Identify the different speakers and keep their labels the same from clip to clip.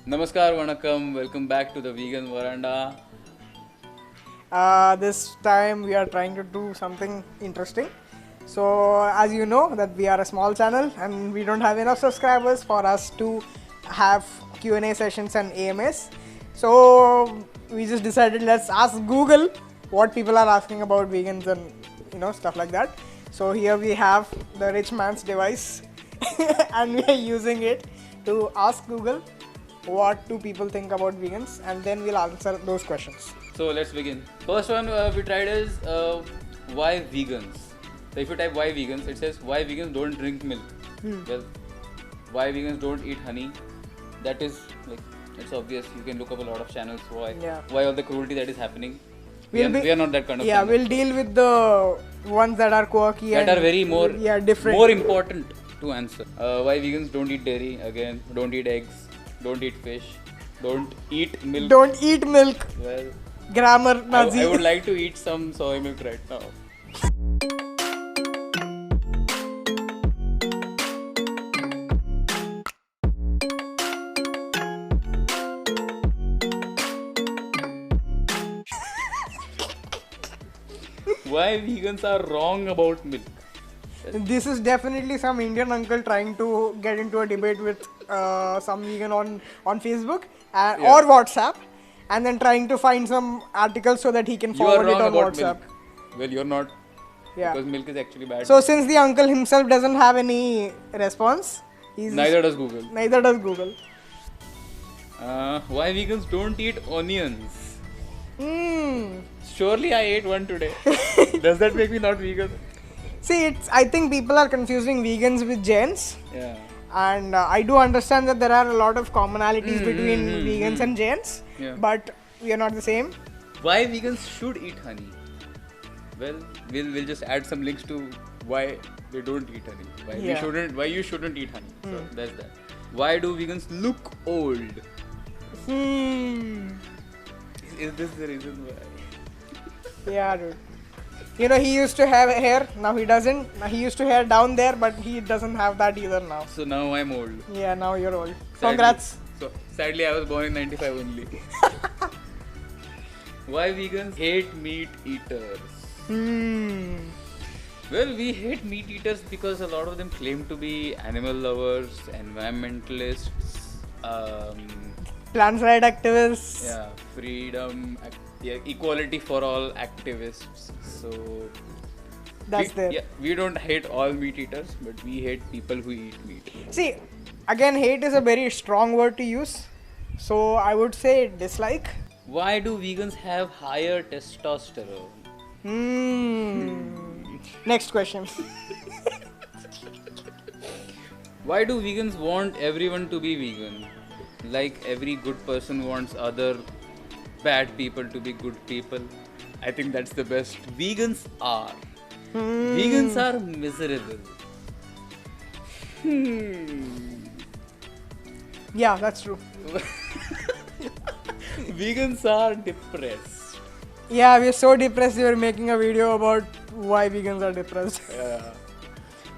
Speaker 1: Namaskar, Vanakkam. Welcome back to the Vegan Veranda.
Speaker 2: This time we are trying to do something interesting. So as you know that we are a small channel and we don't have enough subscribers for us to have Q&A sessions and AMS. So we just decided let's ask Google what people are asking about vegans and stuff like that. So here we have the rich man's device and we are using it to ask Google what do people think about vegans, and then we'll answer those questions.
Speaker 1: So let's begin. First one we tried is why vegans. So if you type why vegans, it says why vegans don't drink milk. Well, why vegans don't eat honey. That is like it's obvious. You can look up a lot of channels why all the cruelty that is happening. We are not that kind of channel.
Speaker 2: We'll deal with the ones that are quirky
Speaker 1: that
Speaker 2: and
Speaker 1: are very
Speaker 2: different.
Speaker 1: more important to answer. Why vegans don't eat dairy? Again, don't eat eggs, don't eat fish, don't eat milk.
Speaker 2: Don't eat milk.
Speaker 1: Well,
Speaker 2: Grammar Nazi.
Speaker 1: I would like to eat some soy milk right now. Why vegans are wrong about milk?
Speaker 2: This is definitely some Indian uncle trying to get into a debate with some vegan on Facebook or WhatsApp, and then trying to find some articles so that he can
Speaker 1: You are
Speaker 2: forward it
Speaker 1: wrong
Speaker 2: on
Speaker 1: about
Speaker 2: WhatsApp.
Speaker 1: milk. Well, you're not.
Speaker 2: Yeah.
Speaker 1: Because milk is actually bad.
Speaker 2: So since the uncle himself doesn't have any response,
Speaker 1: Neither does Google.
Speaker 2: Neither does Google.
Speaker 1: Why vegans don't eat onions?
Speaker 2: Hmm.
Speaker 1: Surely I ate one today. Does that make me not vegan?
Speaker 2: See, I think people are confusing vegans with Jains.
Speaker 1: Yeah.
Speaker 2: And I do understand that there are a lot of commonalities between vegans and Jains, but we are not the same.
Speaker 1: Why vegans should eat honey? Well, we'll just add some links to why they don't eat honey. Why you shouldn't eat honey. So that's that. Why do vegans look old? Is this the reason why?
Speaker 2: Yeah, dude. He used to have hair, now he doesn't. He used to hair down there, but he doesn't have that either now.
Speaker 1: So now I'm old.
Speaker 2: Yeah, now you're old.
Speaker 1: Sadly.
Speaker 2: Congrats.
Speaker 1: So sadly I was born in 95 only. Why vegans hate meat eaters? Well, we hate meat eaters because a lot of them claim to be animal lovers, environmentalists,
Speaker 2: Plants right activists.
Speaker 1: yeah, freedom, equality for all activists. So
Speaker 2: That's there.
Speaker 1: Yeah, we don't hate all meat eaters, but we hate people who eat meat.
Speaker 2: See, again, hate is a very strong word to use. So I would say dislike.
Speaker 1: Why do vegans have higher testosterone?
Speaker 2: Next question.
Speaker 1: Why do vegans want everyone to be vegan? Like every good person wants other bad people to be good people. I think that's the best. Vegans are. Vegans are miserable.
Speaker 2: Yeah, that's true.
Speaker 1: Vegans are depressed.
Speaker 2: Yeah, we're so depressed we were making a video about why vegans are depressed.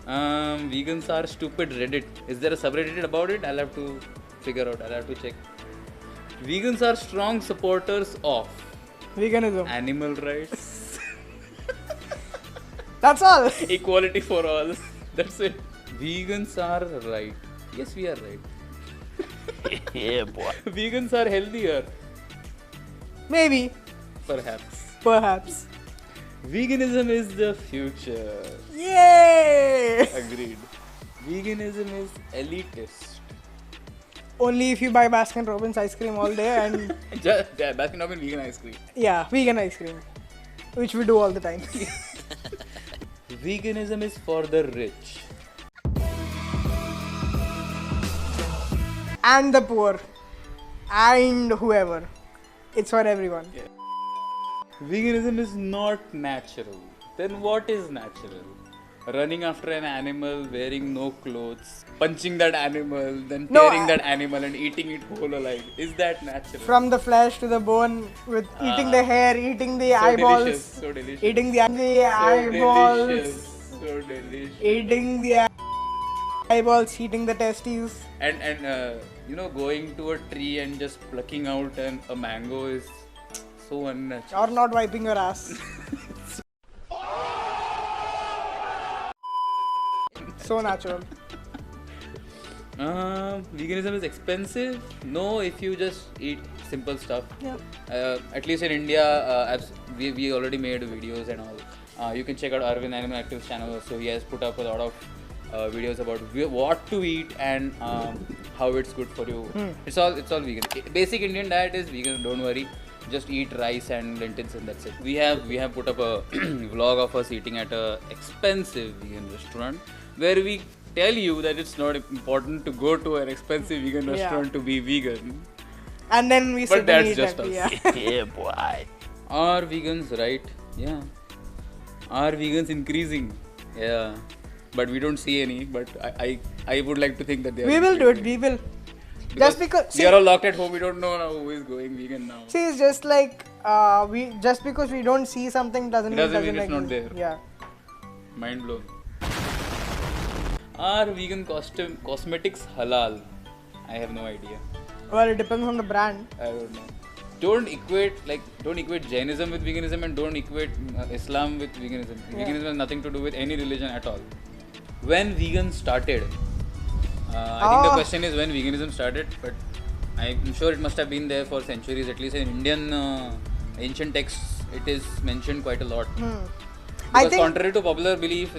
Speaker 1: Vegans are stupid Reddit. Is there a subreddit about it? I'll have to figure out. I'll have to check. Vegans are strong supporters of
Speaker 2: Veganism.
Speaker 1: animal rights,
Speaker 2: That's all.
Speaker 1: equality for all. That's it. Vegans are right. Yes, we are right.
Speaker 3: Yeah, boy.
Speaker 1: Vegans are healthier.
Speaker 2: Maybe.
Speaker 1: Perhaps. Veganism is the future.
Speaker 2: Yay!
Speaker 1: Agreed. Veganism is elitist.
Speaker 2: Only if you buy Baskin Robbins ice cream all day and
Speaker 1: Baskin Robbins vegan ice cream.
Speaker 2: yeah, vegan ice cream, which we do all the time.
Speaker 1: Veganism is for the rich.
Speaker 2: And the poor. And whoever. It's for everyone.
Speaker 1: Yeah. Veganism is not natural. Then what is natural? Running after an animal, wearing no clothes, punching that animal, then tearing that animal and eating it whole alive. Is that natural?
Speaker 2: From the flesh to the bone, with eating the hair, eating the eyeballs,
Speaker 1: So delicious.
Speaker 2: eating the eyeballs,
Speaker 1: So delicious.
Speaker 2: eating the Eyeballs heating the testes.
Speaker 1: And you know, going to a tree and just plucking out a mango is so unnatural.
Speaker 2: Or not wiping your ass. So natural.
Speaker 1: Veganism is expensive? No, if you just eat simple stuff.
Speaker 2: Yeah.
Speaker 1: At least in India, we already made videos and all. You can check out Arvind Animal Active's channel. So he has put up a lot of videos about what to eat and how it's good for you. It's all vegan. Basic Indian diet is vegan. Don't worry. Just eat rice and lentils and that's it. We have put up a vlog of us eating at a expensive vegan restaurant where we tell you that it's not important to go to an expensive vegan restaurant to be vegan.
Speaker 2: And then we sit
Speaker 1: But that's
Speaker 2: and eat
Speaker 1: just
Speaker 2: it.
Speaker 1: us.
Speaker 2: Yeah.
Speaker 1: Yeah, boy. Are vegans right? Yeah. Are vegans increasing? Yeah. But we don't see any. But I would like to think that they are.
Speaker 2: We will do it.
Speaker 1: increasing.
Speaker 2: We will. Just because
Speaker 1: we
Speaker 2: see,
Speaker 1: are all locked at home. We don't know now who is going vegan now.
Speaker 2: see, it's just like we just because we don't see something doesn't
Speaker 1: It
Speaker 2: mean
Speaker 1: doesn't mean it's not
Speaker 2: exist.
Speaker 1: there.
Speaker 2: Yeah.
Speaker 1: Mind blown. Are vegan cosmetics halal? I have no idea.
Speaker 2: Well, it depends on the brand.
Speaker 1: I don't know. Don't equate Jainism with veganism and don't equate Islam with veganism.
Speaker 2: Yeah.
Speaker 1: Veganism has nothing to do with any religion at all. When vegan started, I think the question is when veganism started, but I'm sure it must have been there for centuries. At least in Indian ancient texts, it is mentioned quite a lot.
Speaker 2: I
Speaker 1: Because
Speaker 2: think
Speaker 1: contrary to popular belief,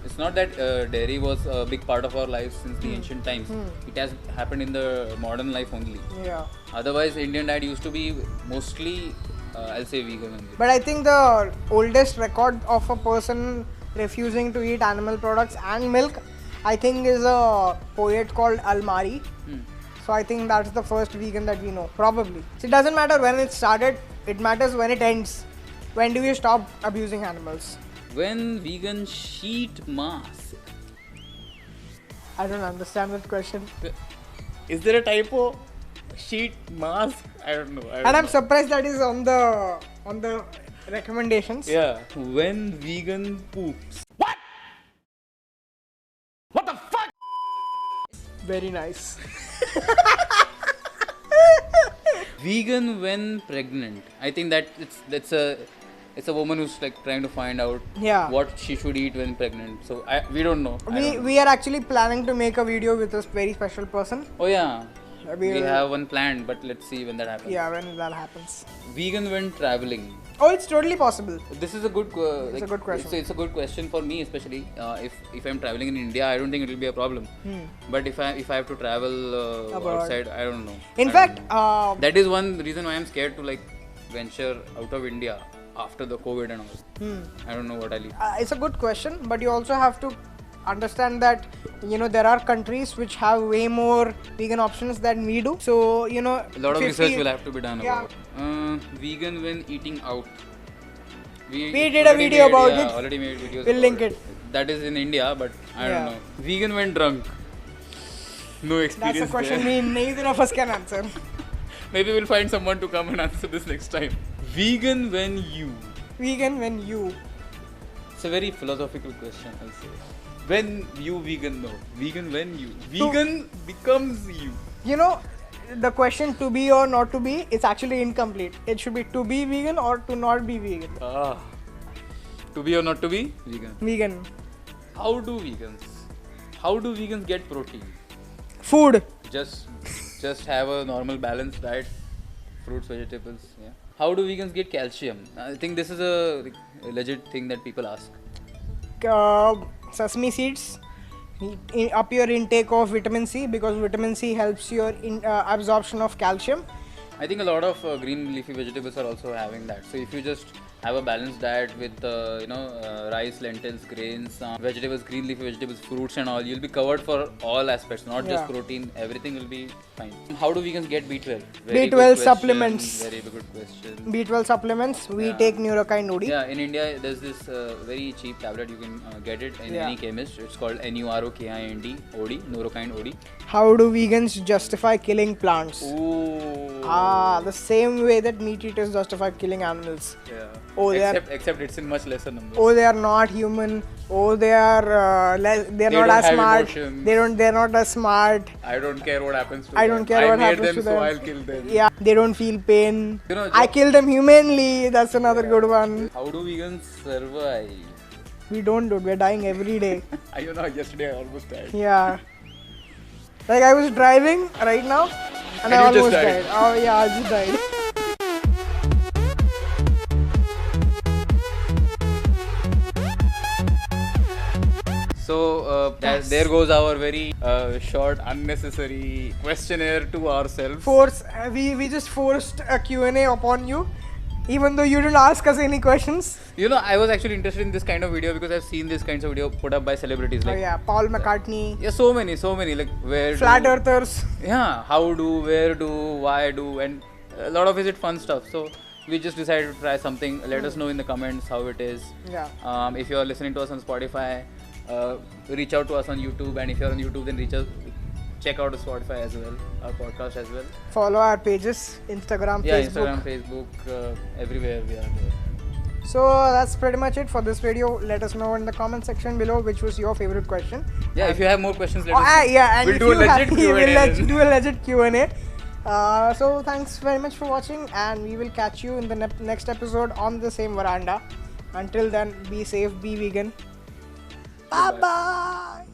Speaker 1: it's not that dairy was a big part of our lives since the ancient times. It has happened in the modern life only.
Speaker 2: yeah.
Speaker 1: Otherwise, Indian diet used to be mostly, I'll say vegan only.
Speaker 2: But I think the oldest record of a person refusing to eat animal products and milk, I think, is a poet called Almari. So I think that's the first vegan that we know, probably. So it doesn't matter when it started, it matters when it ends. When do you stop abusing animals?
Speaker 1: When vegan sheet mask.
Speaker 2: I don't understand that question.
Speaker 1: Is there a typo? Sheet mask? I don't know.
Speaker 2: And I'm surprised that is on the recommendations.
Speaker 1: Yeah. When vegan poops.
Speaker 2: Very nice.
Speaker 1: Vegan when pregnant. I think that it's a woman who's like trying to find out
Speaker 2: Yeah.
Speaker 1: what she should eat when pregnant. So we don't know. I don't know.
Speaker 2: We are actually planning to make a video with this very special person.
Speaker 1: Oh yeah.
Speaker 2: We
Speaker 1: We
Speaker 2: will-
Speaker 1: have one planned, but let's see when that happens.
Speaker 2: Yeah, when that happens.
Speaker 1: Vegan when traveling.
Speaker 2: Oh, it's totally possible.
Speaker 1: This is a good.
Speaker 2: It's a good question.
Speaker 1: It's a good question for me, especially if I'm traveling in India. I don't think it will be a problem. But if I have to travel
Speaker 2: Abroad.
Speaker 1: outside, I don't know.
Speaker 2: In
Speaker 1: I
Speaker 2: fact,
Speaker 1: don't know. That is one reason why I'm scared to like venture out of India after the COVID and all. I don't know what I'll eat.
Speaker 2: it's a good question, but you also have to understand that there are countries which have way more vegan options than we do. So
Speaker 1: A lot of
Speaker 2: 50
Speaker 1: research will have to be done
Speaker 2: Yeah.
Speaker 1: about vegan when eating out.
Speaker 2: We did a
Speaker 1: already
Speaker 2: video
Speaker 1: made-
Speaker 2: about
Speaker 1: yeah,
Speaker 2: it.
Speaker 1: Already made videos.
Speaker 2: We'll
Speaker 1: about
Speaker 2: link it.
Speaker 1: That is in India, but I
Speaker 2: Yeah.
Speaker 1: don't know. Vegan when drunk. No experience
Speaker 2: That's a question
Speaker 1: there.
Speaker 2: neither of us can answer.
Speaker 1: Maybe we'll find someone to come and answer this next time. Vegan when you.
Speaker 2: Vegan when you.
Speaker 1: It's a very philosophical question, I'll say. When you vegan, no. Vegan when you. Vegan becomes you.
Speaker 2: The question to be or not to be is actually incomplete. It should be to be vegan or to not be vegan.
Speaker 1: To be or not to be? Vegan.
Speaker 2: Vegan.
Speaker 1: How do vegans get protein?
Speaker 2: Food.
Speaker 1: Just have a normal balanced diet, fruits, vegetables. Yeah. How do vegans get calcium? I think this is a legit thing that people ask.
Speaker 2: Sesame seeds. Up your intake of vitamin C, because vitamin C helps your absorption of calcium.
Speaker 1: I think a lot of green leafy vegetables are also having that. So if you just have a balanced diet with rice, lentils, grains, vegetables, green leafy vegetables, fruits and all, you'll be covered for all aspects, not just
Speaker 2: Yeah.
Speaker 1: protein. Everything will be fine. How do vegans get B12?
Speaker 2: B12
Speaker 1: good question,
Speaker 2: supplements.
Speaker 1: Very good question.
Speaker 2: B12 supplements. We
Speaker 1: Yeah.
Speaker 2: take Neurokind OD.
Speaker 1: Yeah, in India, there's this very cheap tablet. You can get it in
Speaker 2: Yeah.
Speaker 1: any chemist. It's called NUROKIND OD, Neurokind OD.
Speaker 2: How do vegans justify killing plants?
Speaker 1: Ooh.
Speaker 2: The same way that meat eaters justify killing animals.
Speaker 1: Yeah.
Speaker 2: oh they are
Speaker 1: except it's in much lesser number.
Speaker 2: oh they are not human, oh they are they're
Speaker 1: They
Speaker 2: not
Speaker 1: don't
Speaker 2: as
Speaker 1: have
Speaker 2: smart,
Speaker 1: emotions.
Speaker 2: they're not as smart,
Speaker 1: I don't care what happens to them.
Speaker 2: I don't care what
Speaker 1: I made
Speaker 2: happens
Speaker 1: them,
Speaker 2: to
Speaker 1: so
Speaker 2: them.
Speaker 1: I'll kill them.
Speaker 2: Yeah, they don't feel pain.
Speaker 1: You know,
Speaker 2: I kill them humanely. That's another good one.
Speaker 1: How do vegans survive?
Speaker 2: We don't do it. We're dying every day.
Speaker 1: You know, yesterday I almost died.
Speaker 2: Yeah. Like I was driving right now and I
Speaker 1: you just
Speaker 2: almost
Speaker 1: died.
Speaker 2: died. Oh yeah, I just died.
Speaker 1: So there goes our very short, unnecessary questionnaire to ourselves.
Speaker 2: We just forced a Q&A upon you, even though you didn't ask us any questions.
Speaker 1: You know, I was actually interested in this kind of video because I've seen this kinds of video put up by celebrities.
Speaker 2: Oh
Speaker 1: Like,
Speaker 2: yeah, Paul McCartney,
Speaker 1: yeah, so many. Like where
Speaker 2: flat
Speaker 1: do,
Speaker 2: earthers.
Speaker 1: yeah, how do, where do, why do, and a lot of it fun stuff. So we just decided to try something. Let us know in the comments how it is.
Speaker 2: Yeah.
Speaker 1: If you are listening to us on Spotify, reach out to us on YouTube, and if you're on YouTube, then check out Spotify as well, our podcast as well.
Speaker 2: Follow our pages, Instagram,
Speaker 1: Yeah,
Speaker 2: Facebook.
Speaker 1: Instagram, Facebook, everywhere we are there.
Speaker 2: So that's pretty much it for this video. Let us know in the comment section below which was your favorite question.
Speaker 1: Yeah, if you have more questions, let
Speaker 2: Oh,
Speaker 1: us know.
Speaker 2: yeah, and
Speaker 1: We'll
Speaker 2: if
Speaker 1: do a
Speaker 2: you
Speaker 1: legit
Speaker 2: have,
Speaker 1: Q&A then.
Speaker 2: do a legit Q&A. So thanks very much for watching, and we will catch you in the next episode on the same veranda. Until then, be safe, be vegan. Bye bye.